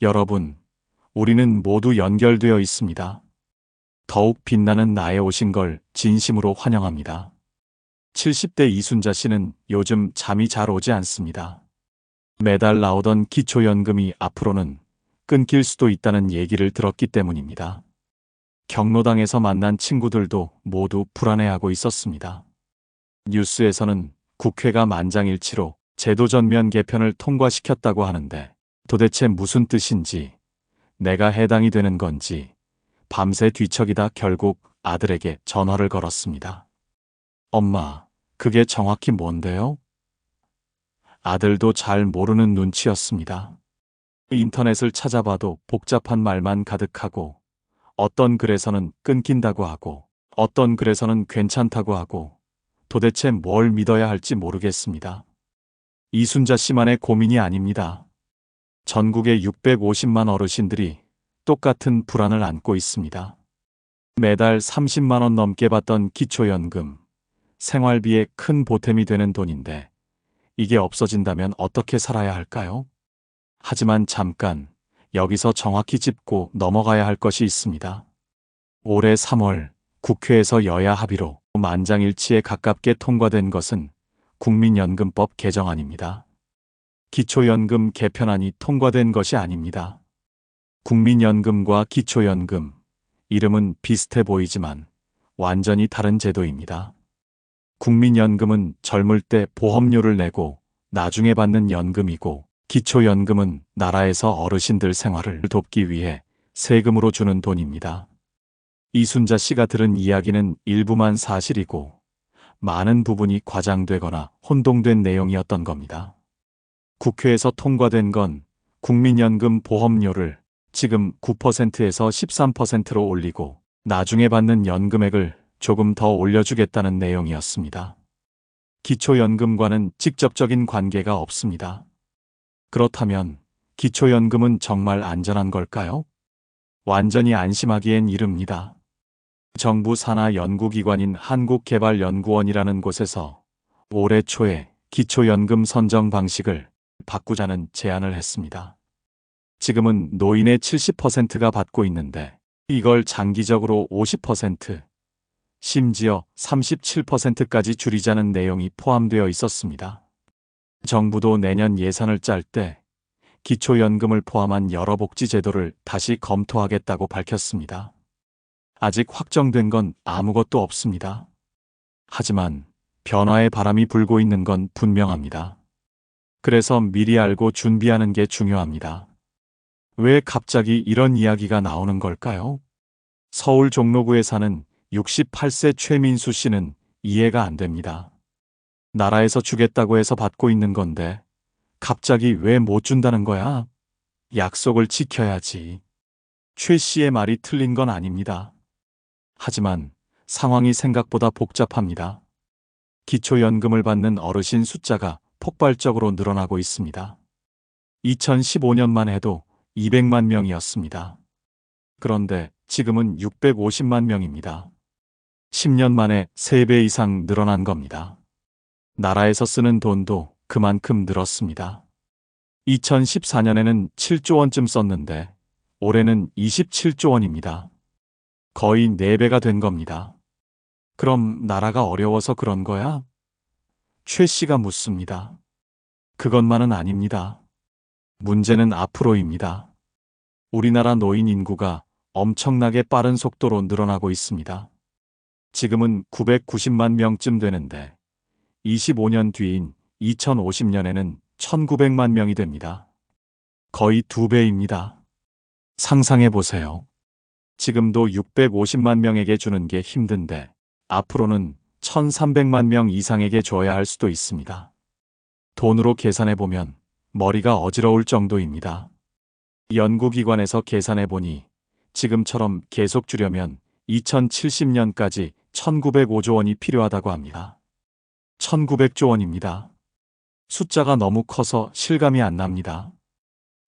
여러분, 우리는 모두 연결되어 있습니다. 더욱 빛나는 나에 오신 걸 진심으로 환영합니다. 70대 이순자 씨는 요즘 잠이 잘 오지 않습니다. 매달 나오던 기초연금이 앞으로는 끊길 수도 있다는 얘기를 들었기 때문입니다. 경로당에서 만난 친구들도 모두 불안해하고 있었습니다. 뉴스에서는 국회가 만장일치로 제도 전면 개편을 통과시켰다고 하는데 도대체 무슨 뜻인지, 내가 해당이 되는 건지 밤새 뒤척이다 결국 아들에게 전화를 걸었습니다. 엄마, 그게 정확히 뭔데요? 아들도 잘 모르는 눈치였습니다. 인터넷을 찾아봐도 복잡한 말만 가득하고 어떤 글에서는 끊긴다고 하고 어떤 글에서는 괜찮다고 하고 도대체 뭘 믿어야 할지 모르겠습니다. 이순자 씨만의 고민이 아닙니다. 전국의 650만 어르신들이 똑같은 불안을 안고 있습니다. 매달 30만 원 넘게 받던 기초연금, 생활비에 큰 보탬이 되는 돈인데 이게 없어진다면 어떻게 살아야 할까요? 하지만 잠깐 여기서 정확히 짚고 넘어가야 할 것이 있습니다. 올해 3월 국회에서 여야 합의로 만장일치에 가깝게 통과된 것은 국민연금법 개정안입니다. 기초연금 개편안이 통과된 것이 아닙니다. 국민연금과 기초연금, 이름은 비슷해 보이지만 완전히 다른 제도입니다. 국민연금은 젊을 때 보험료를 내고 나중에 받는 연금이고, 기초연금은 나라에서 어르신들 생활을 돕기 위해 세금으로 주는 돈입니다. 이순자 씨가 들은 이야기는 일부만 사실이고 많은 부분이 과장되거나 혼동된 내용이었던 겁니다. 국회에서 통과된 건 국민연금 보험료를 지금 9%에서 13%로 올리고 나중에 받는 연금액을 조금 더 올려주겠다는 내용이었습니다. 기초연금과는 직접적인 관계가 없습니다. 그렇다면 기초연금은 정말 안전한 걸까요? 완전히 안심하기엔 이릅니다. 정부 산하 연구기관인 한국개발연구원이라는 곳에서 올해 초에 기초연금 선정 방식을 바꾸자는 제안을 했습니다. 지금은 노인의 70%가 받고 있는데 이걸 장기적으로 50%, 심지어 37%까지 줄이자는 내용이 포함되어 있었습니다. 정부도 내년 예산을 짤 때 기초연금을 포함한 여러 복지 제도를 다시 검토하겠다고 밝혔습니다. 아직 확정된 건 아무것도 없습니다. 하지만 변화의 바람이 불고 있는 건 분명합니다. 그래서 미리 알고 준비하는 게 중요합니다. 왜 갑자기 이런 이야기가 나오는 걸까요? 서울 종로구에 사는 68세 최민수 씨는 이해가 안 됩니다. 나라에서 주겠다고 해서 받고 있는 건데 갑자기 왜 못 준다는 거야? 약속을 지켜야지. 최 씨의 말이 틀린 건 아닙니다. 하지만 상황이 생각보다 복잡합니다. 기초연금을 받는 어르신 숫자가 폭발적으로 늘어나고 있습니다. 2015년만 해도 200만 명이었습니다. 그런데 지금은 650만 명입니다. 10년 만에 3배 이상 늘어난 겁니다. 나라에서 쓰는 돈도 그만큼 늘었습니다. 2014년에는 7조 원쯤 썼는데 올해는 27조 원입니다. 거의 4배가 된 겁니다. 그럼 나라가 어려워서 그런 거야? 최 씨가 묻습니다. 그것만은 아닙니다. 문제는 앞으로입니다. 우리나라 노인 인구가 엄청나게 빠른 속도로 늘어나고 있습니다. 지금은 990만 명쯤 되는데 25년 뒤인 2050년에는 1900만 명이 됩니다. 거의 2배입니다. 상상해 보세요. 지금도 650만 명에게 주는 게 힘든데 앞으로는 1300만 명 이상에게 줘야 할 수도 있습니다. 돈으로 계산해 보면 머리가 어지러울 정도입니다. 연구기관에서 계산해 보니 지금처럼 계속 주려면 2070년까지 1905조 원이 필요하다고 합니다. 1900조 원입니다. 숫자가 너무 커서 실감이 안 납니다.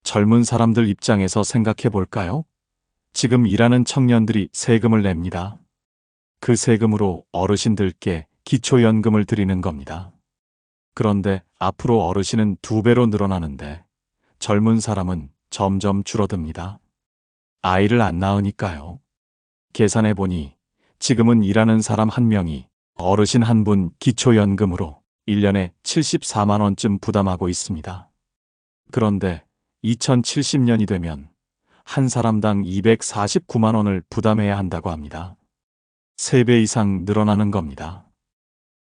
젊은 사람들 입장에서 생각해 볼까요? 지금 일하는 청년들이 세금을 냅니다. 그 세금으로 어르신들께 기초연금을 드리는 겁니다. 그런데 앞으로 어르신은 2배로 늘어나는데 젊은 사람은 점점 줄어듭니다. 아이를 안 낳으니까요. 계산해 보니 지금은 일하는 사람 한 명이 어르신 한 분 기초연금으로 1년에 74만 원쯤 부담하고 있습니다. 그런데 2070년이 되면 한 사람당 249만 원을 부담해야 한다고 합니다. 3배 이상 늘어나는 겁니다.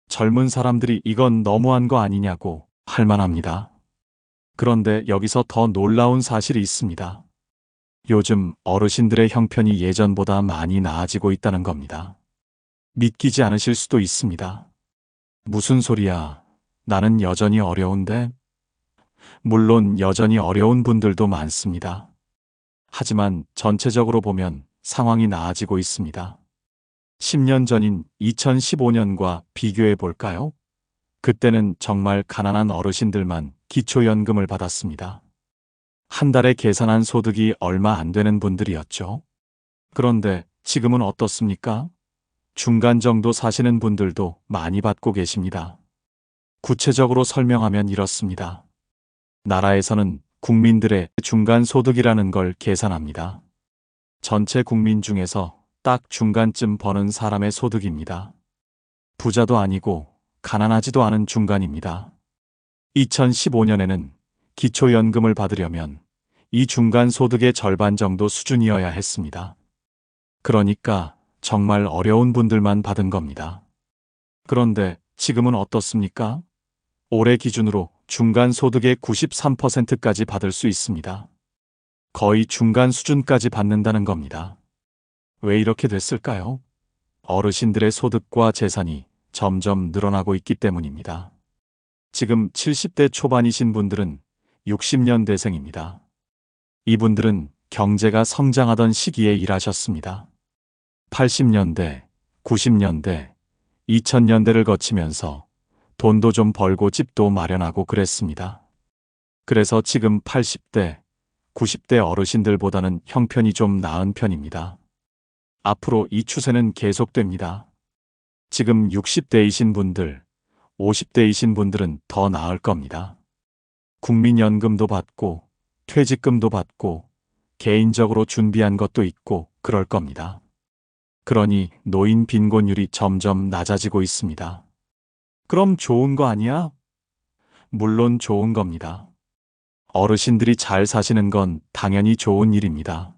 젊은 사람들이 이건 너무한 거 아니냐고 할 만합니다. 그런데 여기서 더 놀라운 사실이 있습니다. 요즘 어르신들의 형편이 예전보다 많이 나아지고 있다는 겁니다. 믿기지 않으실 수도 있습니다. 무슨 소리야? 나는 여전히 어려운데? 물론 여전히 어려운 분들도 많습니다. 하지만 전체적으로 보면 상황이 나아지고 있습니다. 10년 전인 2015년과 비교해 볼까요? 그때는 정말 가난한 어르신들만 기초연금을 받았습니다. 한 달에 계산한 소득이 얼마 안 되는 분들이었죠. 그런데 지금은 어떻습니까? 중간 정도 사시는 분들도 많이 받고 계십니다. 구체적으로 설명하면 이렇습니다. 나라에서는 국민들의 중간 소득이라는 걸 계산합니다. 전체 국민 중에서 딱 중간쯤 버는 사람의 소득입니다. 부자도 아니고 가난하지도 않은 중간입니다. 2015년에는 기초연금을 받으려면 이 중간 소득의 절반 정도 수준이어야 했습니다. 그러니까 정말 어려운 분들만 받은 겁니다. 그런데 지금은 어떻습니까? 올해 기준으로 중간 소득의 93%까지 받을 수 있습니다. 거의 중간 수준까지 받는다는 겁니다. 왜 이렇게 됐을까요? 어르신들의 소득과 재산이 점점 늘어나고 있기 때문입니다. 지금 70대 초반이신 분들은 60년대생입니다. 이분들은 경제가 성장하던 시기에 일하셨습니다. 80년대, 90년대, 2000년대를 거치면서 돈도 좀 벌고 집도 마련하고 그랬습니다. 그래서 지금 80대, 90대 어르신들보다는 형편이 좀 나은 편입니다. 앞으로 이 추세는 계속됩니다. 지금 60대이신 분들, 50대이신 분들은 더 나을 겁니다. 국민연금도 받고, 퇴직금도 받고, 개인적으로 준비한 것도 있고 그럴 겁니다. 그러니 노인 빈곤율이 점점 낮아지고 있습니다. 그럼 좋은 거 아니야? 물론 좋은 겁니다. 어르신들이 잘 사시는 건 당연히 좋은 일입니다.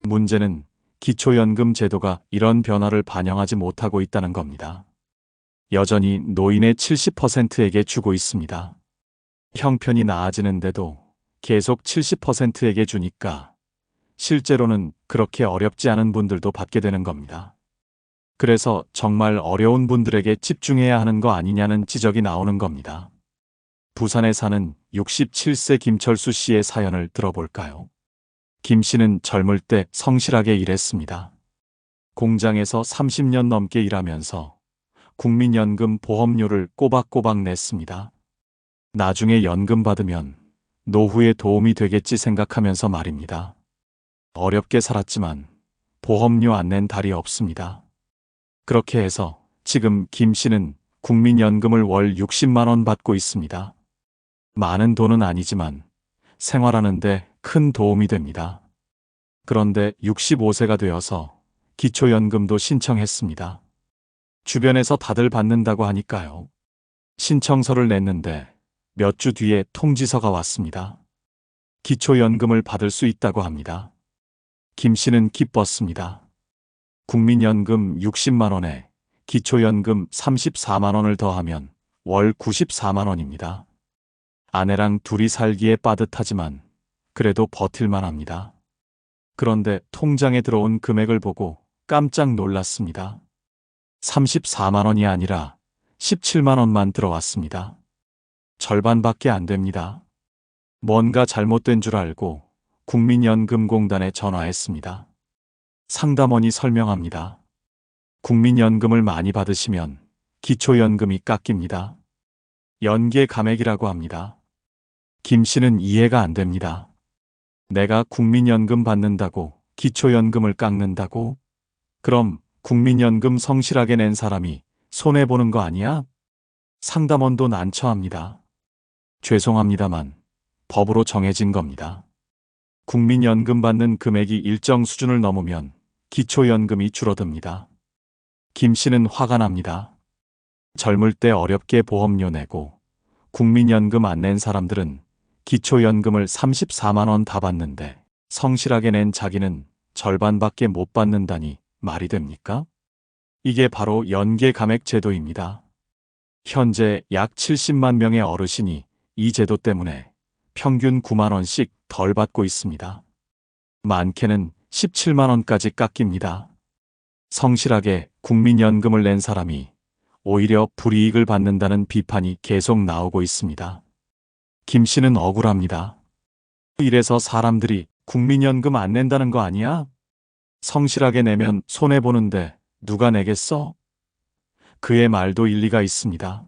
문제는 기초연금 제도가 이런 변화를 반영하지 못하고 있다는 겁니다. 여전히 노인의 70%에게 주고 있습니다. 형편이 나아지는데도 계속 70%에게 주니까 실제로는 그렇게 어렵지 않은 분들도 받게 되는 겁니다. 그래서 정말 어려운 분들에게 집중해야 하는 거 아니냐는 지적이 나오는 겁니다. 부산에 사는 67세 김철수 씨의 사연을 들어볼까요? 김 씨는 젊을 때 성실하게 일했습니다. 공장에서 30년 넘게 일하면서 국민연금 보험료를 꼬박꼬박 냈습니다. 나중에 연금 받으면 노후에 도움이 되겠지 생각하면서 말입니다. 어렵게 살았지만 보험료 안 낸 달이 없습니다. 그렇게 해서 지금 김 씨는 국민연금을 월 60만 원 받고 있습니다. 많은 돈은 아니지만 생활하는데 큰 도움이 됩니다. 그런데 65세가 되어서 기초연금도 신청했습니다. 주변에서 다들 받는다고 하니까요. 신청서를 냈는데 몇 주 뒤에 통지서가 왔습니다. 기초연금을 받을 수 있다고 합니다. 김 씨는 기뻤습니다. 국민연금 60만 원에 기초연금 34만 원을 더하면 월 94만 원입니다. 아내랑 둘이 살기에 빠듯하지만 그래도 버틸만 합니다. 그런데 통장에 들어온 금액을 보고 깜짝 놀랐습니다. 34만 원이 아니라 17만 원만 들어왔습니다. 절반밖에 안 됩니다. 뭔가 잘못된 줄 알고 국민연금공단에 전화했습니다. 상담원이 설명합니다. 국민연금을 많이 받으시면 기초연금이 깎입니다. 연계 감액이라고 합니다. 김 씨는 이해가 안 됩니다. 내가 국민연금 받는다고 기초연금을 깎는다고? 그럼 국민연금 성실하게 낸 사람이 손해보는 거 아니야? 상담원도 난처합니다. 죄송합니다만 법으로 정해진 겁니다. 국민연금 받는 금액이 일정 수준을 넘으면 기초연금이 줄어듭니다. 김 씨는 화가 납니다. 젊을 때 어렵게 보험료 내고 국민연금 안 낸 사람들은 기초연금을 34만 원 다 받는데 성실하게 낸 자기는 절반밖에 못 받는다니 말이 됩니까? 이게 바로 연계감액 제도입니다. 현재 약 70만 명의 어르신이 이 제도 때문에 평균 9만 원씩 덜 받고 있습니다. 많게는 17만 원까지 깎입니다. 성실하게 국민연금을 낸 사람이 오히려 불이익을 받는다는 비판이 계속 나오고 있습니다. 김 씨는 억울합니다. 이래서 사람들이 국민연금 안 낸다는 거 아니야? 성실하게 내면 손해보는데 누가 내겠어? 그의 말도 일리가 있습니다.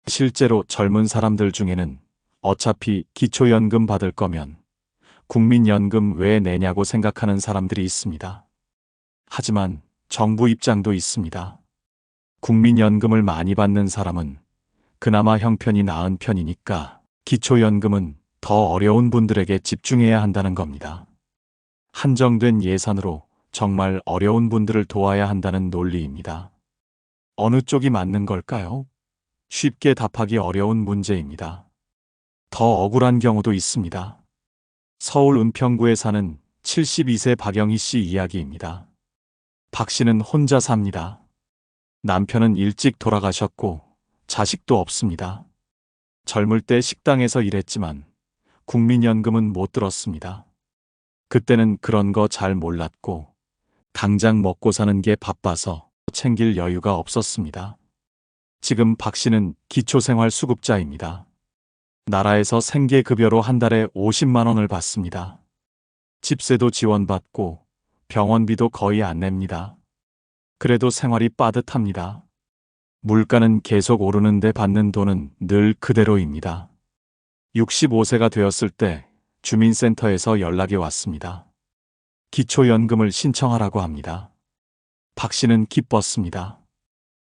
실제로 젊은 사람들 중에는 어차피 기초연금 받을 거면 국민연금 왜 내냐고 생각하는 사람들이 있습니다. 하지만 정부 입장도 있습니다. 국민연금을 많이 받는 사람은 그나마 형편이 나은 편이니까 기초연금은 더 어려운 분들에게 집중해야 한다는 겁니다. 한정된 예산으로 정말 어려운 분들을 도와야 한다는 논리입니다. 어느 쪽이 맞는 걸까요? 쉽게 답하기 어려운 문제입니다. 더 억울한 경우도 있습니다. 서울 은평구에 사는 72세 박영희 씨 이야기입니다. 박 씨는 혼자 삽니다. 남편은 일찍 돌아가셨고 자식도 없습니다. 젊을 때 식당에서 일했지만 국민연금은 못 들었습니다. 그때는 그런 거 잘 몰랐고 당장 먹고 사는 게 바빠서 챙길 여유가 없었습니다. 지금 박 씨는 기초생활수급자입니다. 나라에서 생계급여로 한 달에 50만 원을 받습니다. 집세도 지원받고 병원비도 거의 안 냅니다. 그래도 생활이 빠듯합니다. 물가는 계속 오르는데 받는 돈은 늘 그대로입니다. 65세가 되었을 때 주민센터에서 연락이 왔습니다. 기초연금을 신청하라고 합니다. 박 씨는 기뻤습니다.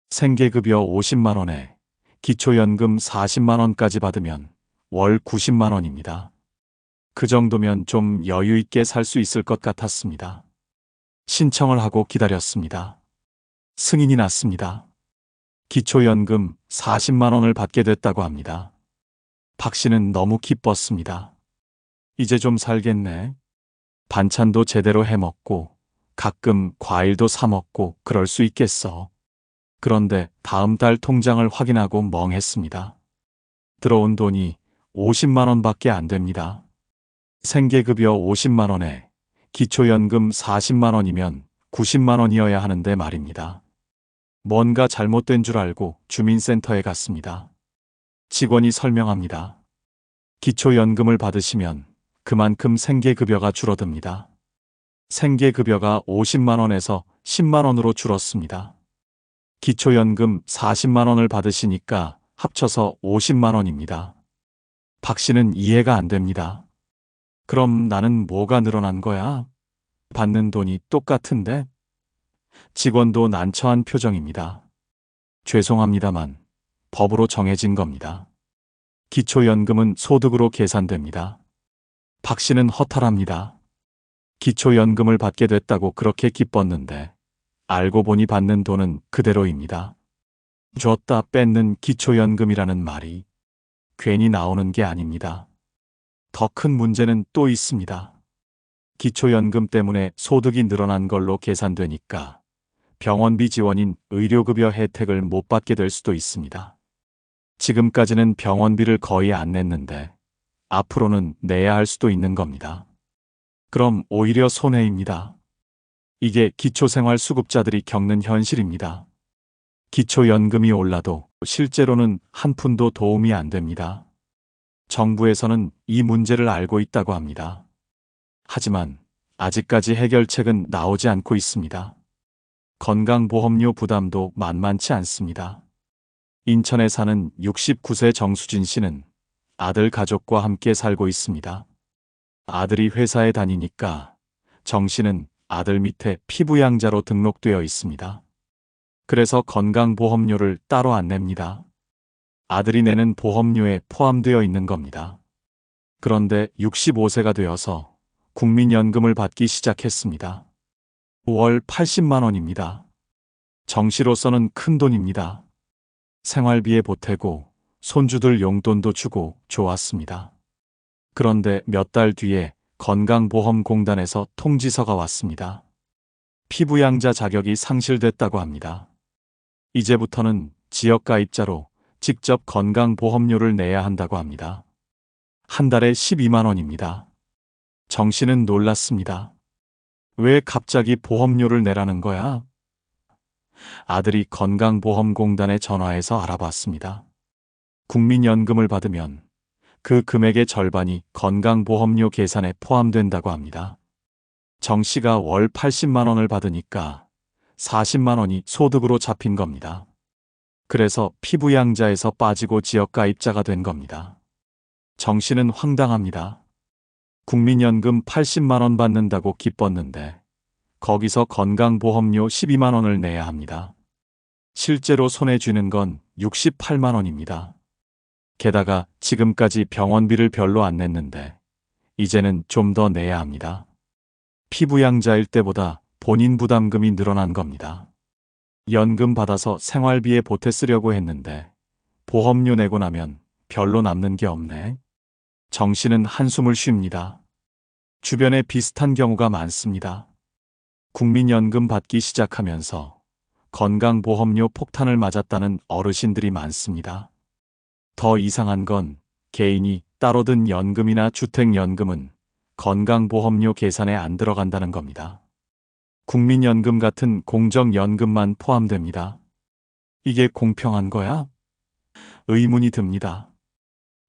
생계급여 50만 원에 기초연금 40만 원까지 받으면 월 90만 원입니다. 그 정도면 좀 여유 있게 살 수 있을 것 같았습니다. 신청을 하고 기다렸습니다. 승인이 났습니다. 기초연금 40만 원을 받게 됐다고 합니다. 박 씨는 너무 기뻤습니다. 이제 좀 살겠네. 반찬도 제대로 해먹고 가끔 과일도 사 먹고 그럴 수 있겠어. 그런데 다음 달 통장을 확인하고 멍했습니다. 들어온 돈이 50만 원밖에 안 됩니다. 생계급여 50만 원에 기초연금 40만 원이면 90만 원이어야 하는데 말입니다. 뭔가 잘못된 줄 알고 주민센터에 갔습니다. 직원이 설명합니다. 기초연금을 받으시면 그만큼 생계급여가 줄어듭니다. 생계급여가 50만 원에서 10만 원으로 줄었습니다. 기초연금 40만 원을 받으시니까 합쳐서 50만 원입니다. 박 씨는 이해가 안 됩니다. 그럼 나는 뭐가 늘어난 거야? 받는 돈이 똑같은데? 직원도 난처한 표정입니다. 죄송합니다만 법으로 정해진 겁니다. 기초연금은 소득으로 계산됩니다. 박 씨는 허탈합니다. 기초연금을 받게 됐다고 그렇게 기뻤는데 알고 보니 받는 돈은 그대로입니다. 줬다 뺏는 기초연금이라는 말이 괜히 나오는 게 아닙니다. 더 큰 문제는 또 있습니다. 기초연금 때문에 소득이 늘어난 걸로 계산되니까 병원비 지원인 의료급여 혜택을 못 받게 될 수도 있습니다. 지금까지는 병원비를 거의 안 냈는데 앞으로는 내야 할 수도 있는 겁니다. 그럼 오히려 손해입니다. 이게 기초생활수급자들이 겪는 현실입니다. 기초연금이 올라도 실제로는 한 푼도 도움이 안 됩니다. 정부에서는 이 문제를 알고 있다고 합니다. 하지만 아직까지 해결책은 나오지 않고 있습니다. 건강보험료 부담도 만만치 않습니다. 인천에 사는 69세 정수진 씨는 아들 가족과 함께 살고 있습니다. 아들이 회사에 다니니까 정 씨는 아들 밑에 피부양자로 등록되어 있습니다. 그래서 건강보험료를 따로 안 냅니다. 아들이 내는 보험료에 포함되어 있는 겁니다. 그런데 65세가 되어서 국민연금을 받기 시작했습니다. 월 80만 원입니다. 정 씨로서는 큰 돈입니다. 생활비에 보태고 손주들 용돈도 주고 좋았습니다. 그런데 몇 달 뒤에 건강보험공단에서 통지서가 왔습니다. 피부양자 자격이 상실됐다고 합니다. 이제부터는 지역가입자로 직접 건강보험료를 내야 한다고 합니다. 한 달에 12만 원입니다. 정 씨는 놀랐습니다. 왜 갑자기 보험료를 내라는 거야? 아들이 건강보험공단에 전화해서 알아봤습니다. 국민연금을 받으면 그 금액의 절반이 건강보험료 계산에 포함된다고 합니다. 정 씨가 월 80만 원을 받으니까 40만 원이 소득으로 잡힌 겁니다. 그래서 피부양자에서 빠지고 지역가입자가 된 겁니다. 정 씨는 황당합니다. 국민연금 80만 원 받는다고 기뻤는데 거기서 건강보험료 12만 원을 내야 합니다. 실제로 손에 쥐는 건 68만 원입니다. 게다가 지금까지 병원비를 별로 안 냈는데 이제는 좀 더 내야 합니다. 피부양자일 때보다 본인 부담금이 늘어난 겁니다. 연금 받아서 생활비에 보태 쓰려고 했는데 보험료 내고 나면 별로 남는 게 없네. 정 씨는 한숨을 쉽니다. 주변에 비슷한 경우가 많습니다. 국민연금 받기 시작하면서 건강보험료 폭탄을 맞았다는 어르신들이 많습니다. 더 이상한 건 개인이 따로 든 연금이나 주택연금은 건강보험료 계산에 안 들어간다는 겁니다. 국민연금 같은 공적연금만 포함됩니다. 이게 공평한 거야? 의문이 듭니다.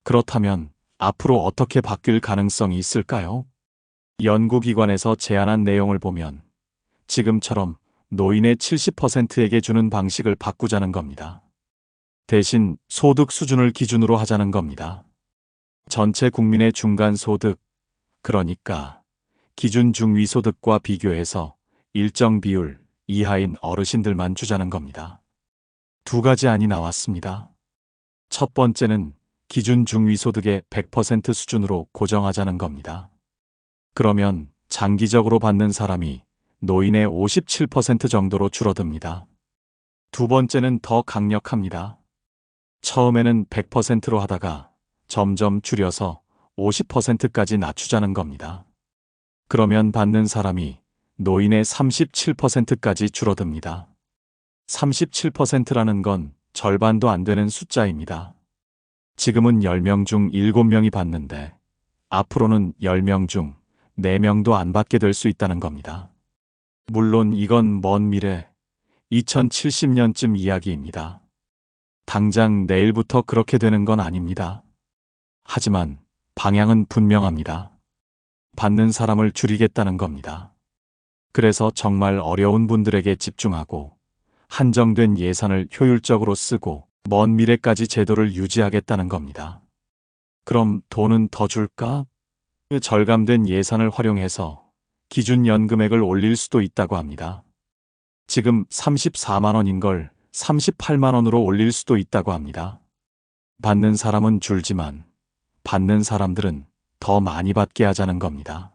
그렇다면 앞으로 어떻게 바뀔 가능성이 있을까요? 연구기관에서 제안한 내용을 보면 지금처럼 노인의 70%에게 주는 방식을 바꾸자는 겁니다. 대신 소득 수준을 기준으로 하자는 겁니다. 전체 국민의 중간소득, 그러니까 기준 중위소득과 비교해서 일정 비율 이하인 어르신들만 주자는 겁니다. 두 가지 안이 나왔습니다. 첫 번째는 기준 중위소득의 100% 수준으로 고정하자는 겁니다. 그러면 장기적으로 받는 사람이 노인의 57% 정도로 줄어듭니다. 두 번째는 더 강력합니다. 처음에는 100%로 하다가 점점 줄여서 50%까지 낮추자는 겁니다. 그러면 받는 사람이 노인의 37%까지 줄어듭니다. 37%라는 건 절반도 안 되는 숫자입니다. 지금은 10명 중 7명이 받는데 앞으로는 10명 중 4명도 안 받게 될 수 있다는 겁니다. 물론 이건 먼 미래 2070년쯤 이야기입니다. 당장 내일부터 그렇게 되는 건 아닙니다. 하지만 방향은 분명합니다. 받는 사람을 줄이겠다는 겁니다. 그래서 정말 어려운 분들에게 집중하고 한정된 예산을 효율적으로 쓰고 먼 미래까지 제도를 유지하겠다는 겁니다. 그럼 돈은 더 줄까? 절감된 예산을 활용해서 기준 연금액을 올릴 수도 있다고 합니다. 지금 34만 원인 걸 38만 원으로 올릴 수도 있다고 합니다. 받는 사람은 줄지만 받는 사람들은 더 많이 받게 하자는 겁니다.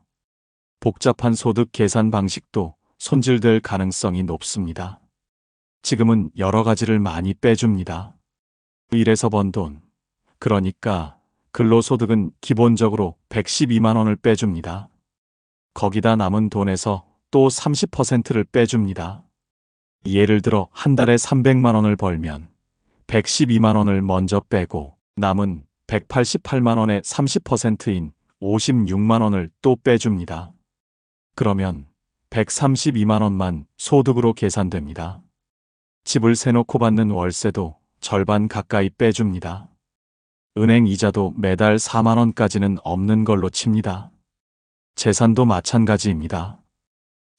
복잡한 소득 계산 방식도 손질될 가능성이 높습니다. 지금은 여러 가지를 많이 빼줍니다. 일해서 번 돈, 그러니까 근로소득은 기본적으로 112만 원을 빼줍니다. 거기다 남은 돈에서 또 30%를 빼줍니다. 예를 들어 한 달에 300만 원을 벌면 112만 원을 먼저 빼고 남은 188만 원의 30%인 56만 원을 또 빼줍니다. 그러면 132만 원만 소득으로 계산됩니다. 집을 세놓고 받는 월세도 절반 가까이 빼줍니다. 은행 이자도 매달 4만 원까지는 없는 걸로 칩니다. 재산도 마찬가지입니다.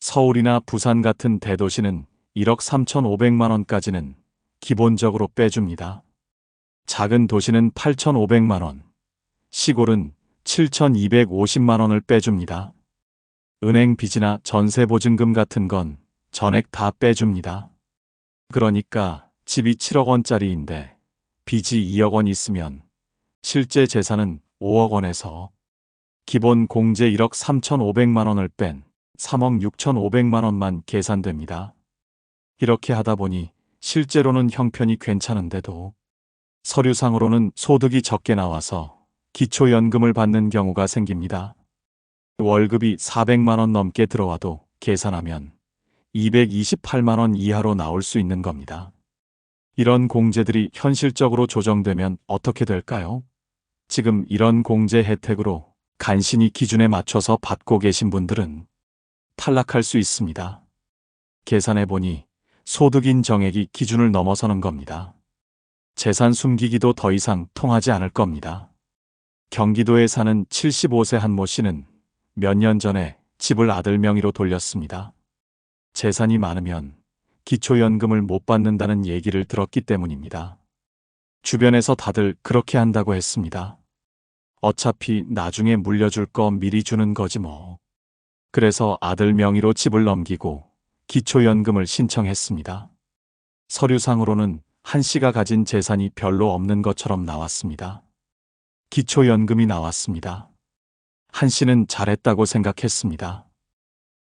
서울이나 부산 같은 대도시는 1억 3,500만 원까지는 기본적으로 빼줍니다. 작은 도시는 8,500만 원, 시골은 7,250만 원을 빼줍니다. 은행 빚이나 전세보증금 같은 건 전액 다 빼줍니다. 그러니까 집이 7억 원짜리인데 빚이 2억 원 있으면 실제 재산은 5억 원에서 기본 공제 1억 3,500만 원을 뺀 3억 6,500만 원만 계산됩니다. 이렇게 하다 보니 실제로는 형편이 괜찮은데도 서류상으로는 소득이 적게 나와서 기초연금을 받는 경우가 생깁니다. 월급이 400만 원 넘게 들어와도 계산하면 228만 원 이하로 나올 수 있는 겁니다. 이런 공제들이 현실적으로 조정되면 어떻게 될까요? 지금 이런 공제 혜택으로 간신히 기준에 맞춰서 받고 계신 분들은 탈락할 수 있습니다. 계산해보니 소득인 정액이 기준을 넘어서는 겁니다. 재산 숨기기도 더 이상 통하지 않을 겁니다. 경기도에 사는 75세 한모 씨는 몇 년 전에 집을 아들 명의로 돌렸습니다. 재산이 많으면 기초연금을 못 받는다는 얘기를 들었기 때문입니다. 주변에서 다들 그렇게 한다고 했습니다. 어차피 나중에 물려줄 거 미리 주는 거지 뭐. 그래서 아들 명의로 집을 넘기고 기초연금을 신청했습니다. 서류상으로는 한 씨가 가진 재산이 별로 없는 것처럼 나왔습니다. 기초연금이 나왔습니다. 한 씨는 잘했다고 생각했습니다.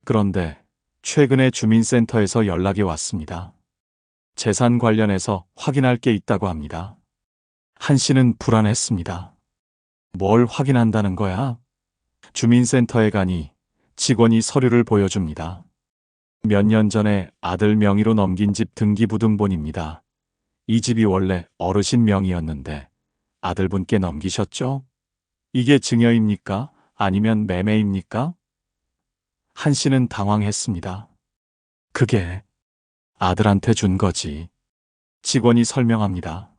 그런데 최근에 주민센터에서 연락이 왔습니다. 재산 관련해서 확인할 게 있다고 합니다. 한 씨는 불안했습니다. 뭘 확인한다는 거야? 주민센터에 가니 직원이 서류를 보여줍니다. 몇 년 전에 아들 명의로 넘긴 집 등기부등본입니다. 이 집이 원래 어르신 명의였는데 아들분께 넘기셨죠? 이게 증여입니까? 아니면 매매입니까? 한 씨는 당황했습니다. 그게 아들한테 준 거지. 직원이 설명합니다.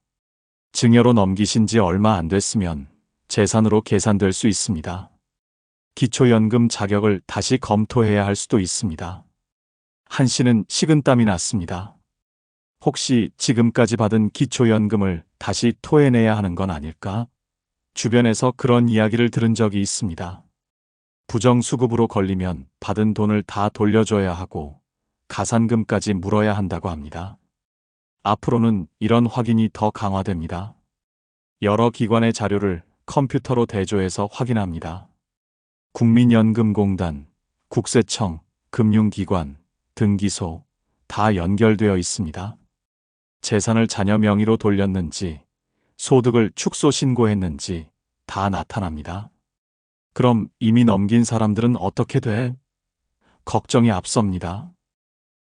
증여로 넘기신 지 얼마 안 됐으면 재산으로 계산될 수 있습니다. 기초연금 자격을 다시 검토해야 할 수도 있습니다. 한 씨는 식은땀이 났습니다. 혹시 지금까지 받은 기초연금을 다시 토해내야 하는 건 아닐까? 주변에서 그런 이야기를 들은 적이 있습니다. 부정수급으로 걸리면 받은 돈을 다 돌려줘야 하고 가산금까지 물어야 한다고 합니다. 앞으로는 이런 확인이 더 강화됩니다. 여러 기관의 자료를 컴퓨터로 대조해서 확인합니다. 국민연금공단, 국세청, 금융기관, 등기소 다 연결되어 있습니다. 재산을 자녀 명의로 돌렸는지, 소득을 축소 신고했는지 다 나타납니다. 그럼 이미 넘긴 사람들은 어떻게 돼? 걱정이 앞섭니다.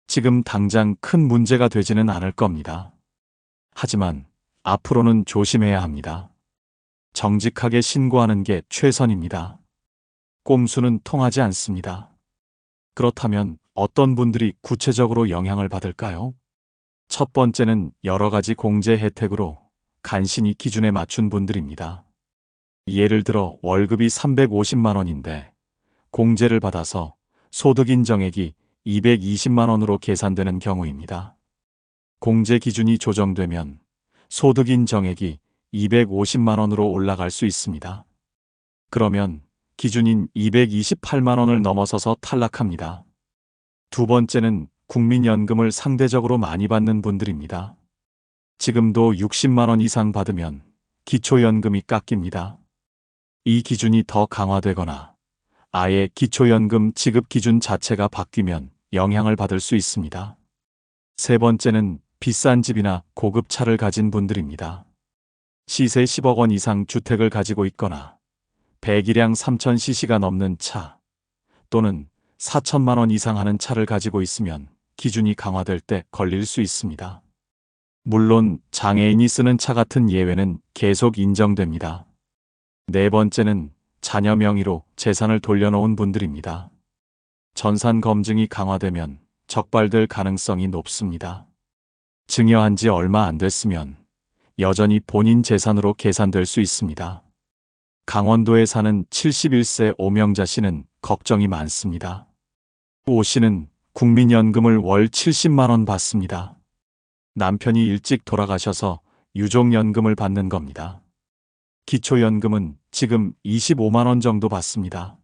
지금 당장 큰 문제가 되지는 않을 겁니다. 하지만 앞으로는 조심해야 합니다. 정직하게 신고하는 게 최선입니다. 꼼수는 통하지 않습니다. 그렇다면 어떤 분들이 구체적으로 영향을 받을까요? 첫 번째는 여러 가지 공제 혜택으로 간신히 기준에 맞춘 분들입니다. 예를 들어 월급이 350만 원인데 공제를 받아서 소득 인정액이 220만 원으로 계산되는 경우입니다. 공제 기준이 조정되면 소득 인정액이 250만 원으로 올라갈 수 있습니다. 그러면 기준인 228만 원을 넘어서서 탈락합니다. 두 번째는 국민연금을 상대적으로 많이 받는 분들입니다. 지금도 60만 원 이상 받으면 기초연금이 깎입니다. 이 기준이 더 강화되거나 아예 기초연금 지급 기준 자체가 바뀌면 영향을 받을 수 있습니다. 세 번째는 비싼 집이나 고급 차를 가진 분들입니다. 시세 10억 원 이상 주택을 가지고 있거나 배기량 3000cc가 넘는 차 또는 4천만 원 이상 하는 차를 가지고 있으면 기준이 강화될 때 걸릴 수 있습니다. 물론 장애인이 쓰는 차 같은 예외는 계속 인정됩니다. 네 번째는 자녀 명의로 재산을 돌려놓은 분들입니다. 전산 검증이 강화되면 적발될 가능성이 높습니다. 증여한 지 얼마 안 됐으면 여전히 본인 재산으로 계산될 수 있습니다. 강원도에 사는 71세 오명자 씨는 걱정이 많습니다. 오 씨는 국민연금을 월 70만 원 받습니다. 남편이 일찍 돌아가셔서 유족연금을 받는 겁니다. 기초연금은 지금 25만 원 정도 받습니다.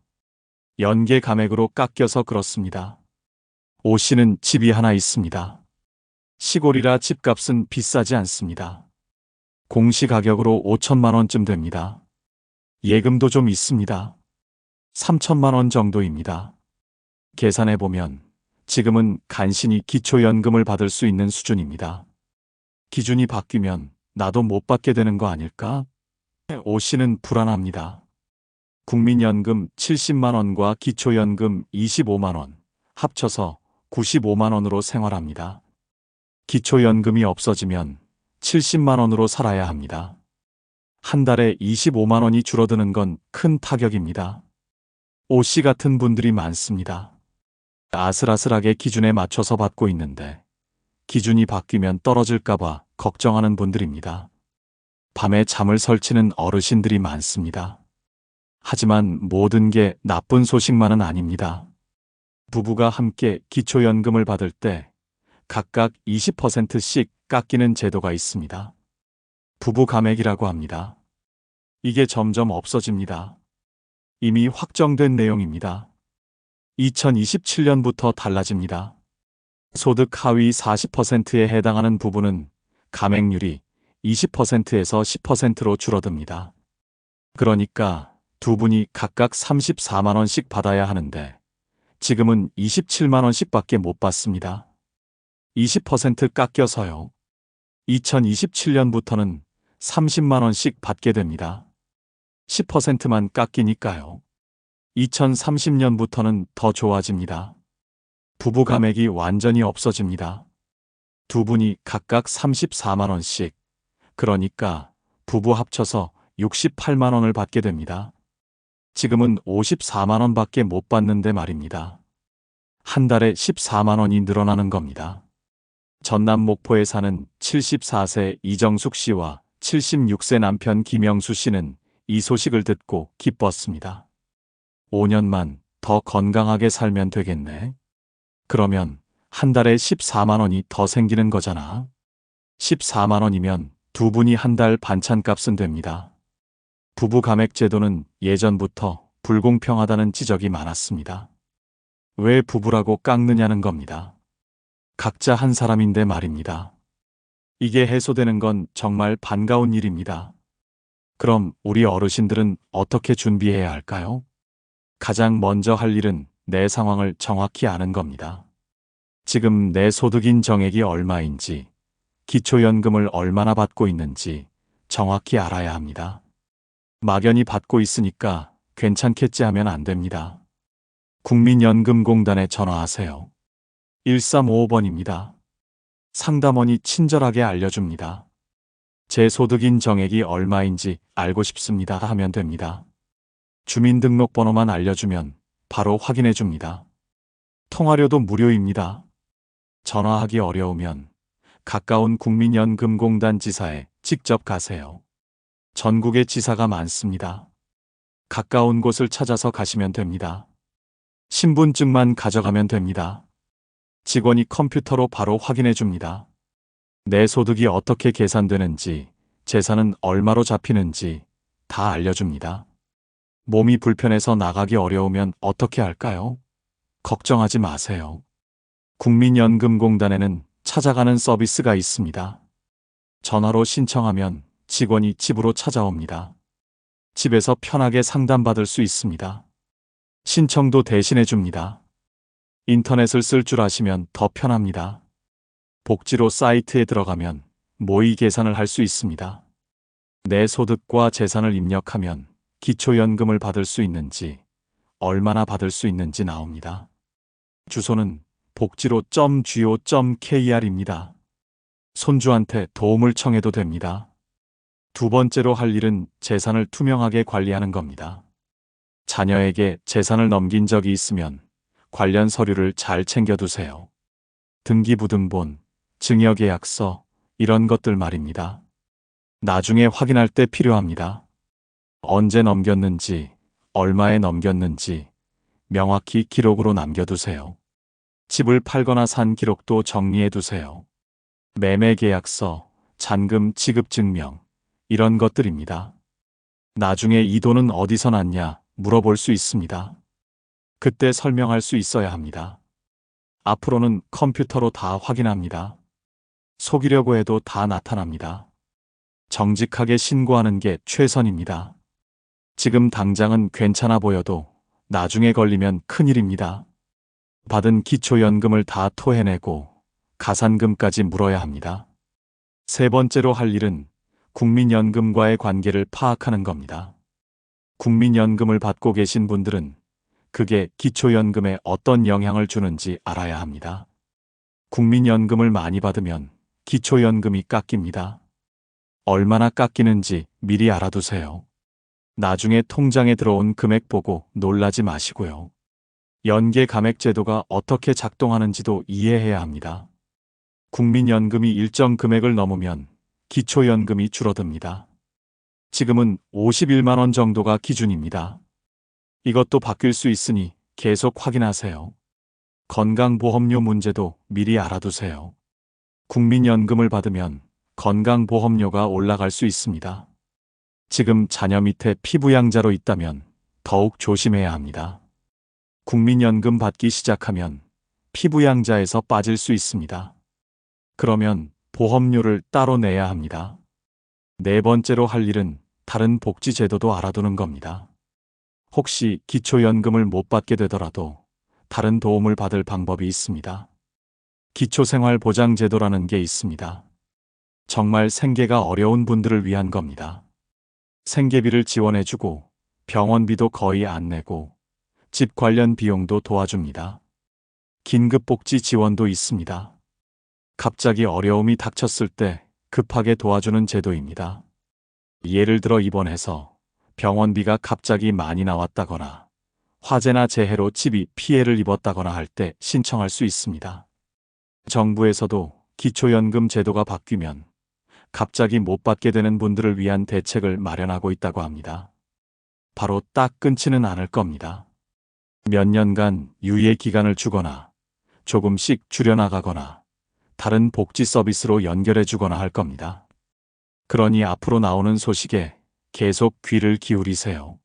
연계 감액으로 깎여서 그렇습니다. 오 씨는 집이 하나 있습니다. 시골이라 집값은 비싸지 않습니다. 공시가격으로 5천만 원쯤 됩니다. 예금도 좀 있습니다. 3천만 원 정도입니다. 계산해보면 지금은 간신히 기초연금을 받을 수 있는 수준입니다. 기준이 바뀌면 나도 못 받게 되는 거 아닐까? 오 씨는 불안합니다. 국민연금 70만 원과 기초연금 25만 원, 합쳐서 95만 원으로 생활합니다. 기초연금이 없어지면 70만 원으로 살아야 합니다. 한 달에 25만 원이 줄어드는 건 큰 타격입니다. 오 씨 같은 분들이 많습니다. 아슬아슬하게 기준에 맞춰서 받고 있는데 기준이 바뀌면 떨어질까봐 걱정하는 분들입니다. 밤에 잠을 설치는 어르신들이 많습니다. 하지만 모든 게 나쁜 소식만은 아닙니다. 부부가 함께 기초연금을 받을 때 각각 20%씩 깎이는 제도가 있습니다. 부부 감액이라고 합니다. 이게 점점 없어집니다. 이미 확정된 내용입니다. 2027년부터 달라집니다. 소득 하위 40%에 해당하는 부부는 감액률이 20%에서 10%로 줄어듭니다. 그러니까 두 분이 각각 34만 원씩 받아야 하는데 지금은 27만 원씩밖에 못 받습니다. 20% 깎여서요. 2027년부터는 30만 원씩 받게 됩니다. 10%만 깎이니까요. 2030년부터는 더 좋아집니다. 부부 감액이 완전히 없어집니다. 두 분이 각각 34만 원씩, 그러니까 부부 합쳐서 68만 원을 받게 됩니다. 지금은 54만 원밖에 못 받는데 말입니다. 한 달에 14만 원이 늘어나는 겁니다. 전남 목포에 사는 74세 이정숙 씨와 76세 남편 김영수 씨는 이 소식을 듣고 기뻤습니다. 5년만 더 건강하게 살면 되겠네. 그러면 한 달에 14만 원이 더 생기는 거잖아. 14만 원이면 두 분이 한 달 반찬값은 됩니다. 부부 감액 제도는 예전부터 불공평하다는 지적이 많았습니다. 왜 부부라고 깎느냐는 겁니다. 각자 한 사람인데 말입니다. 이게 해소되는 건 정말 반가운 일입니다. 그럼 우리 어르신들은 어떻게 준비해야 할까요? 가장 먼저 할 일은 내 상황을 정확히 아는 겁니다. 지금 내 소득인 정액이 얼마인지, 기초연금을 얼마나 받고 있는지 정확히 알아야 합니다. 막연히 받고 있으니까 괜찮겠지 하면 안 됩니다. 국민연금공단에 전화하세요. 1355번입니다. 상담원이 친절하게 알려줍니다. 제 소득인 정액이 얼마인지 알고 싶습니다 하면 됩니다. 주민등록번호만 알려주면 바로 확인해 줍니다. 통화료도 무료입니다. 전화하기 어려우면 가까운 국민연금공단 지사에 직접 가세요. 전국에 지사가 많습니다. 가까운 곳을 찾아서 가시면 됩니다. 신분증만 가져가면 됩니다. 직원이 컴퓨터로 바로 확인해 줍니다. 내 소득이 어떻게 계산되는지, 재산은 얼마로 잡히는지 다 알려줍니다. 몸이 불편해서 나가기 어려우면 어떻게 할까요? 걱정하지 마세요. 국민연금공단에는 찾아가는 서비스가 있습니다. 전화로 신청하면 직원이 집으로 찾아옵니다. 집에서 편하게 상담받을 수 있습니다. 신청도 대신해 줍니다. 인터넷을 쓸 줄 아시면 더 편합니다. 복지로 사이트에 들어가면 모의 계산을 할 수 있습니다. 내 소득과 재산을 입력하면 기초연금을 받을 수 있는지, 얼마나 받을 수 있는지 나옵니다. 주소는 복지로.go.kr입니다. 손주한테 도움을 청해도 됩니다. 두 번째로 할 일은 재산을 투명하게 관리하는 겁니다. 자녀에게 재산을 넘긴 적이 있으면 관련 서류를 잘 챙겨두세요. 등기부등본, 증여계약서, 이런 것들 말입니다. 나중에 확인할 때 필요합니다. 언제 넘겼는지, 얼마에 넘겼는지 명확히 기록으로 남겨두세요. 집을 팔거나 산 기록도 정리해두세요. 매매계약서, 잔금 지급증명, 이런 것들입니다. 나중에 이 돈은 어디서 났냐 물어볼 수 있습니다. 그때 설명할 수 있어야 합니다. 앞으로는 컴퓨터로 다 확인합니다. 속이려고 해도 다 나타납니다. 정직하게 신고하는 게 최선입니다. 지금 당장은 괜찮아 보여도 나중에 걸리면 큰일입니다. 받은 기초연금을 다 토해내고 가산금까지 물어야 합니다. 세 번째로 할 일은 국민연금과의 관계를 파악하는 겁니다. 국민연금을 받고 계신 분들은 그게 기초연금에 어떤 영향을 주는지 알아야 합니다. 국민연금을 많이 받으면 기초연금이 깎입니다. 얼마나 깎이는지 미리 알아두세요. 나중에 통장에 들어온 금액 보고 놀라지 마시고요. 연계 감액 제도가 어떻게 작동하는지도 이해해야 합니다. 국민연금이 일정 금액을 넘으면 기초연금이 줄어듭니다. 지금은 51만 원 정도가 기준입니다. 이것도 바뀔 수 있으니 계속 확인하세요. 건강보험료 문제도 미리 알아두세요. 국민연금을 받으면 건강보험료가 올라갈 수 있습니다. 지금 자녀 밑에 피부양자로 있다면 더욱 조심해야 합니다. 국민연금 받기 시작하면 피부양자에서 빠질 수 있습니다. 그러면 보험료를 따로 내야 합니다. 네 번째로 할 일은 다른 복지제도도 알아두는 겁니다. 혹시 기초연금을 못 받게 되더라도 다른 도움을 받을 방법이 있습니다. 기초생활보장제도라는 게 있습니다. 정말 생계가 어려운 분들을 위한 겁니다. 생계비를 지원해주고 병원비도 거의 안 내고 집 관련 비용도 도와줍니다. 긴급복지 지원도 있습니다. 갑자기 어려움이 닥쳤을 때 급하게 도와주는 제도입니다. 예를 들어 입원해서 병원비가 갑자기 많이 나왔다거나 화재나 재해로 집이 피해를 입었다거나 할 때 신청할 수 있습니다. 정부에서도 기초연금 제도가 바뀌면 갑자기 못 받게 되는 분들을 위한 대책을 마련하고 있다고 합니다. 바로 딱 끊지는 않을 겁니다. 몇 년간 유예 기간을 주거나 조금씩 줄여나가거나 다른 복지 서비스로 연결해 주거나 할 겁니다. 그러니 앞으로 나오는 소식에 계속 귀를 기울이세요.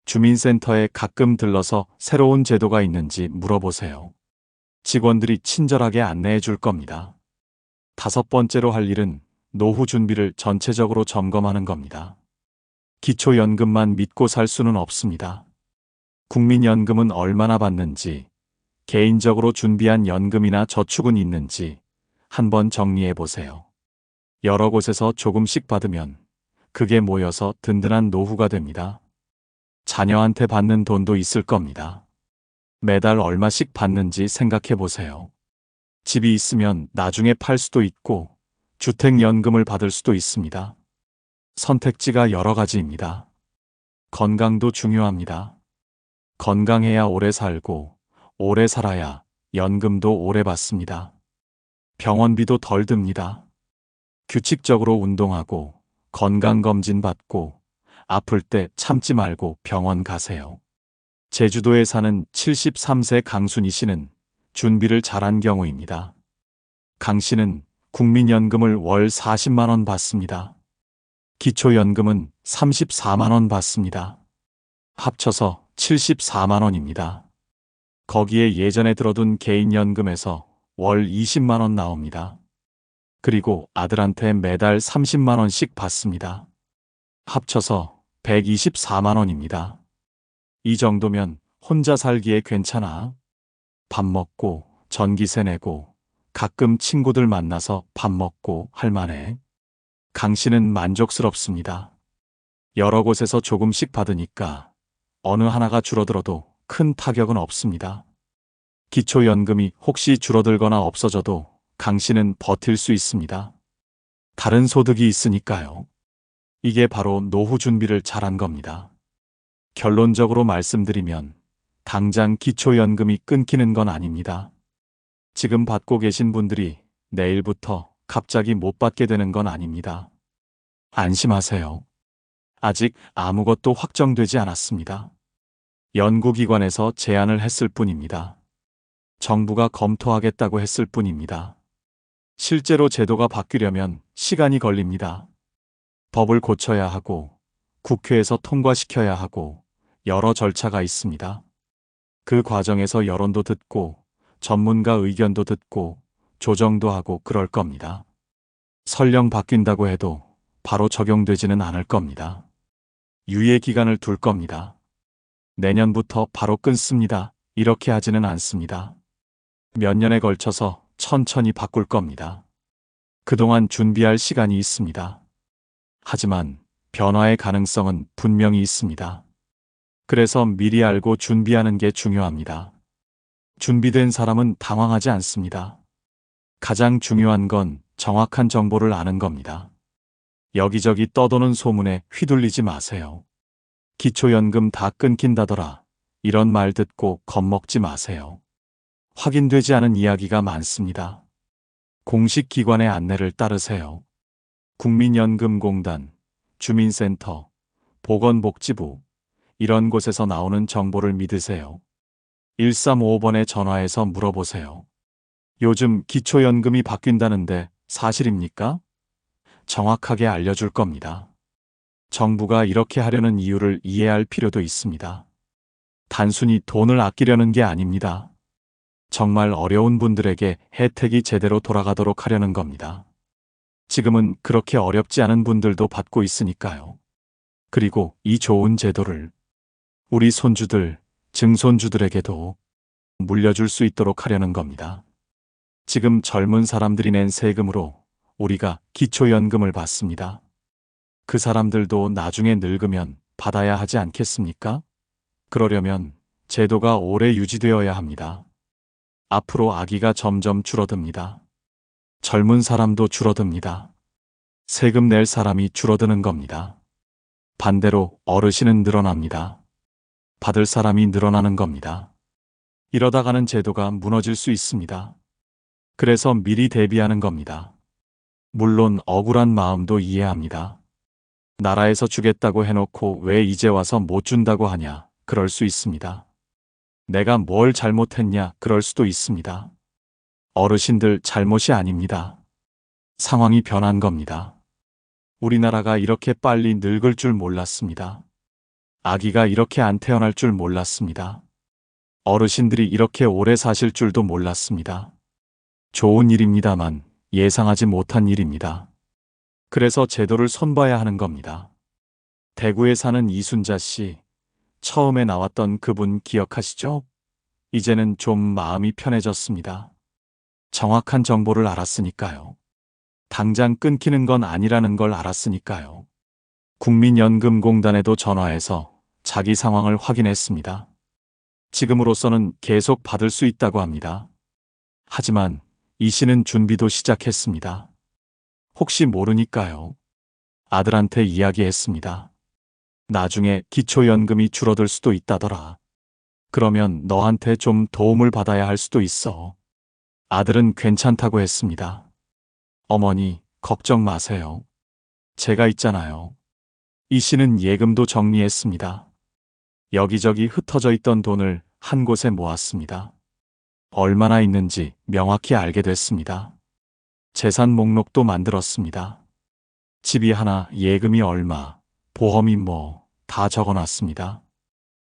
주민센터에 가끔 들러서 새로운 제도가 있는지 물어보세요. 직원들이 친절하게 안내해 줄 겁니다. 다섯 번째로 할 일은 노후 준비를 전체적으로 점검하는 겁니다. 기초연금만 믿고 살 수는 없습니다. 국민연금은 얼마나 받는지, 개인적으로 준비한 연금이나 저축은 있는지 한번 정리해 보세요. 여러 곳에서 조금씩 받으면 그게 모여서 든든한 노후가 됩니다. 자녀한테 받는 돈도 있을 겁니다. 매달 얼마씩 받는지 생각해 보세요. 집이 있으면 나중에 팔 수도 있고 주택연금을 받을 수도 있습니다. 선택지가 여러 가지입니다. 건강도 중요합니다. 건강해야 오래 살고 오래 살아야 연금도 오래 받습니다. 병원비도 덜 듭니다. 규칙적으로 운동하고 건강검진 받고 아플 때 참지 말고 병원 가세요. 제주도에 사는 73세 강순희 씨는 준비를 잘한 경우입니다. 강 씨는 국민연금을 월 40만 원 받습니다. 기초연금은 34만 원 받습니다. 합쳐서 74만 원입니다. 거기에 예전에 들어둔 개인연금에서 월 20만 원 나옵니다. 그리고 아들한테 매달 30만 원씩 받습니다. 합쳐서 124만 원입니다. 이 정도면 혼자 살기에 괜찮아. 밥 먹고 전기세 내고 가끔 친구들 만나서 밥 먹고 할 만해. 강 씨는 만족스럽습니다. 여러 곳에서 조금씩 받으니까 어느 하나가 줄어들어도 큰 타격은 없습니다. 기초연금이 혹시 줄어들거나 없어져도 강 씨는 버틸 수 있습니다. 다른 소득이 있으니까요. 이게 바로 노후 준비를 잘한 겁니다. 결론적으로 말씀드리면 당장 기초연금이 끊기는 건 아닙니다. 지금 받고 계신 분들이 내일부터 갑자기 못 받게 되는 건 아닙니다. 안심하세요. 아직 아무것도 확정되지 않았습니다. 연구기관에서 제안을 했을 뿐입니다. 정부가 검토하겠다고 했을 뿐입니다. 실제로 제도가 바뀌려면 시간이 걸립니다. 법을 고쳐야 하고 국회에서 통과시켜야 하고 여러 절차가 있습니다. 그 과정에서 여론도 듣고 전문가 의견도 듣고 조정도 하고 그럴 겁니다. 설령 바뀐다고 해도 바로 적용되지는 않을 겁니다. 유예 기간을 둘 겁니다. 내년부터 바로 끊습니다. 이렇게 하지는 않습니다. 몇 년에 걸쳐서 천천히 바꿀 겁니다. 그동안 준비할 시간이 있습니다. 하지만 변화의 가능성은 분명히 있습니다. 그래서 미리 알고 준비하는 게 중요합니다. 준비된 사람은 당황하지 않습니다. 가장 중요한 건 정확한 정보를 아는 겁니다. 여기저기 떠도는 소문에 휘둘리지 마세요. 기초연금 다 끊긴다더라. 이런 말 듣고 겁먹지 마세요. 확인되지 않은 이야기가 많습니다. 공식 기관의 안내를 따르세요. 국민연금공단, 주민센터, 보건복지부, 이런 곳에서 나오는 정보를 믿으세요. 1355번에 전화해서 물어보세요. 요즘 기초연금이 바뀐다는데 사실입니까? 정확하게 알려줄 겁니다. 정부가 이렇게 하려는 이유를 이해할 필요도 있습니다. 단순히 돈을 아끼려는 게 아닙니다. 정말 어려운 분들에게 혜택이 제대로 돌아가도록 하려는 겁니다. 지금은 그렇게 어렵지 않은 분들도 받고 있으니까요. 그리고 이 좋은 제도를 우리 손주들, 증손주들에게도 물려줄 수 있도록 하려는 겁니다. 지금 젊은 사람들이 낸 세금으로 우리가 기초연금을 받습니다. 그 사람들도 나중에 늙으면 받아야 하지 않겠습니까? 그러려면 제도가 오래 유지되어야 합니다. 앞으로 아기가 점점 줄어듭니다. 젊은 사람도 줄어듭니다. 세금 낼 사람이 줄어드는 겁니다. 반대로 어르신은 늘어납니다. 받을 사람이 늘어나는 겁니다. 이러다가는 제도가 무너질 수 있습니다. 그래서 미리 대비하는 겁니다. 물론 억울한 마음도 이해합니다. 나라에서 주겠다고 해놓고 왜 이제 와서 못 준다고 하냐, 그럴 수 있습니다. 내가 뭘 잘못했냐, 그럴 수도 있습니다. 어르신들 잘못이 아닙니다. 상황이 변한 겁니다. 우리나라가 이렇게 빨리 늙을 줄 몰랐습니다. 아기가 이렇게 안 태어날 줄 몰랐습니다. 어르신들이 이렇게 오래 사실 줄도 몰랐습니다. 좋은 일입니다만 예상하지 못한 일입니다. 그래서 제도를 손봐야 하는 겁니다. 대구에 사는 이순자 씨, 처음에 나왔던 그분 기억하시죠? 이제는 좀 마음이 편해졌습니다. 정확한 정보를 알았으니까요. 당장 끊기는 건 아니라는 걸 알았으니까요. 국민연금공단에도 전화해서 자기 상황을 확인했습니다. 지금으로서는 계속 받을 수 있다고 합니다. 하지만 이 씨는 준비도 시작했습니다. 혹시 모르니까요. 아들한테 이야기했습니다. 나중에 기초연금이 줄어들 수도 있다더라. 그러면 너한테 좀 도움을 받아야 할 수도 있어. 아들은 괜찮다고 했습니다. 어머니, 걱정 마세요. 제가 있잖아요. 이 씨는 예금도 정리했습니다. 여기저기 흩어져 있던 돈을 한 곳에 모았습니다. 얼마나 있는지 명확히 알게 됐습니다. 재산 목록도 만들었습니다. 집이 하나, 예금이 얼마, 보험이 뭐, 다 적어놨습니다.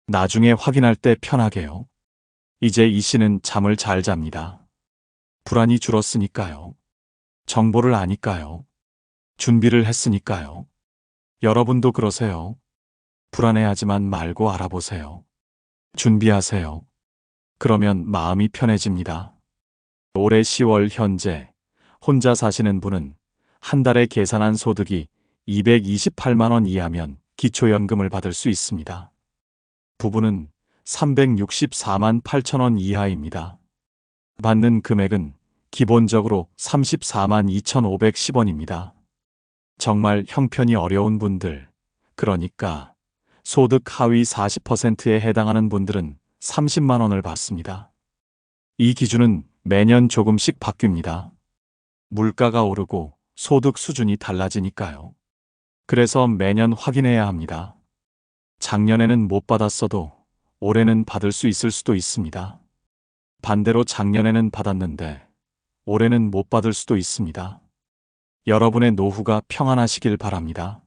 나중에 확인할 때 편하게요. 이제 이 씨는 잠을 잘 잡니다. 불안이 줄었으니까요. 정보를 아니까요. 준비를 했으니까요. 여러분도 그러세요. 불안해하지만 말고 알아보세요. 준비하세요. 그러면 마음이 편해집니다. 올해 10월 현재 혼자 사시는 분은 한 달에 계산한 소득이 228만 원 이하면 기초연금을 받을 수 있습니다. 부부는 364만 8천 원 이하입니다. 받는 금액은 기본적으로 34만 2,510원입니다. 정말 형편이 어려운 분들, 그러니까 소득 하위 40%에 해당하는 분들은 30만 원을 받습니다. 이 기준은 매년 조금씩 바뀝니다. 물가가 오르고 소득 수준이 달라지니까요. 그래서 매년 확인해야 합니다. 작년에는 못 받았어도 올해는 받을 수 있을 수도 있습니다. 반대로 작년에는 받았는데 올해는 못 받을 수도 있습니다. 여러분의 노후가 평안하시길 바랍니다.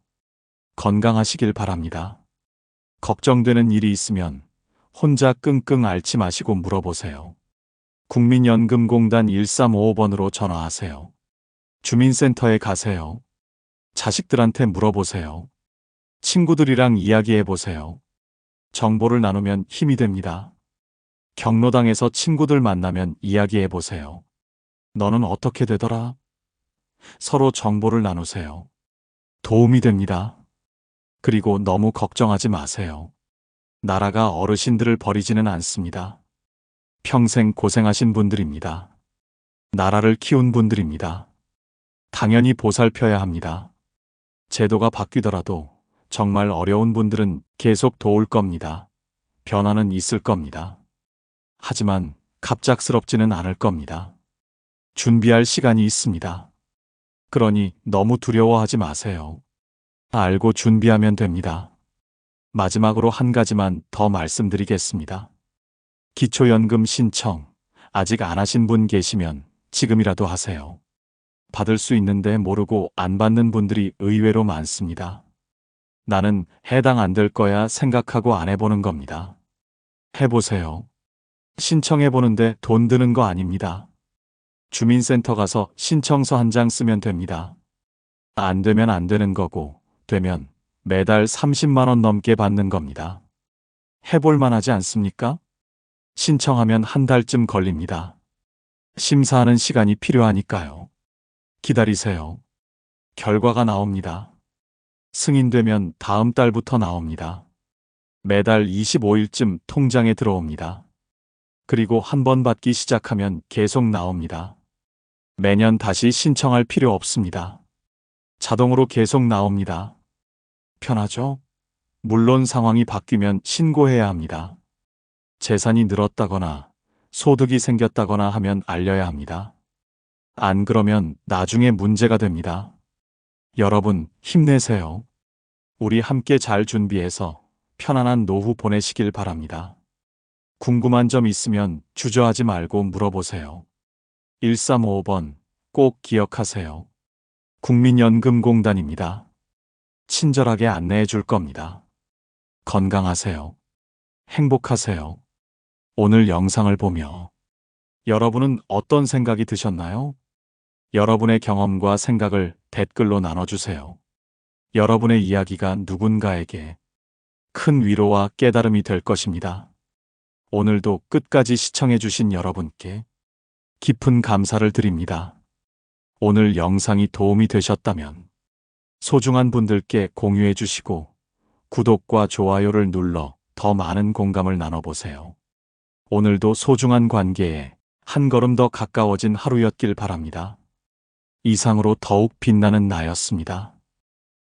건강하시길 바랍니다. 걱정되는 일이 있으면 혼자 끙끙 앓지 마시고 물어보세요. 국민연금공단 1355번으로 전화하세요. 주민센터에 가세요. 자식들한테 물어보세요. 친구들이랑 이야기해보세요. 정보를 나누면 힘이 됩니다. 경로당에서 친구들 만나면 이야기해 보세요. 너는 어떻게 되더라? 서로 정보를 나누세요. 도움이 됩니다. 그리고 너무 걱정하지 마세요. 나라가 어르신들을 버리지는 않습니다. 평생 고생하신 분들입니다. 나라를 키운 분들입니다. 당연히 보살펴야 합니다. 제도가 바뀌더라도 정말 어려운 분들은 계속 도울 겁니다. 변화는 있을 겁니다. 하지만 갑작스럽지는 않을 겁니다. 준비할 시간이 있습니다. 그러니 너무 두려워하지 마세요. 알고 준비하면 됩니다. 마지막으로 한 가지만 더 말씀드리겠습니다. 기초연금 신청 아직 안 하신 분 계시면 지금이라도 하세요. 받을 수 있는데 모르고 안 받는 분들이 의외로 많습니다. 나는 해당 안 될 거야 생각하고 안 해보는 겁니다. 해보세요. 신청해보는데 돈 드는 거 아닙니다. 주민센터 가서 신청서 한 장 쓰면 됩니다. 안 되면 안 되는 거고, 되면 매달 30만 원 넘게 받는 겁니다. 해볼만 하지 않습니까? 신청하면 한 달쯤 걸립니다. 심사하는 시간이 필요하니까요. 기다리세요. 결과가 나옵니다. 승인되면 다음 달부터 나옵니다. 매달 25일쯤 통장에 들어옵니다. 그리고 한 번 받기 시작하면 계속 나옵니다. 매년 다시 신청할 필요 없습니다. 자동으로 계속 나옵니다. 편하죠? 물론 상황이 바뀌면 신고해야 합니다. 재산이 늘었다거나 소득이 생겼다거나 하면 알려야 합니다. 안 그러면 나중에 문제가 됩니다. 여러분 힘내세요. 우리 함께 잘 준비해서 편안한 노후 보내시길 바랍니다. 궁금한 점 있으면 주저하지 말고 물어보세요. 1355번 꼭 기억하세요. 국민연금공단입니다. 친절하게 안내해 줄 겁니다. 건강하세요. 행복하세요. 오늘 영상을 보며 여러분은 어떤 생각이 드셨나요? 여러분의 경험과 생각을 댓글로 나눠주세요. 여러분의 이야기가 누군가에게 큰 위로와 깨달음이 될 것입니다. 오늘도 끝까지 시청해주신 여러분께 깊은 감사를 드립니다. 오늘 영상이 도움이 되셨다면 소중한 분들께 공유해 주시고 구독과 좋아요를 눌러 더 많은 공감을 나눠보세요. 오늘도 소중한 관계에 한 걸음 더 가까워진 하루였길 바랍니다. 이상으로 더욱 빛나는 나였습니다.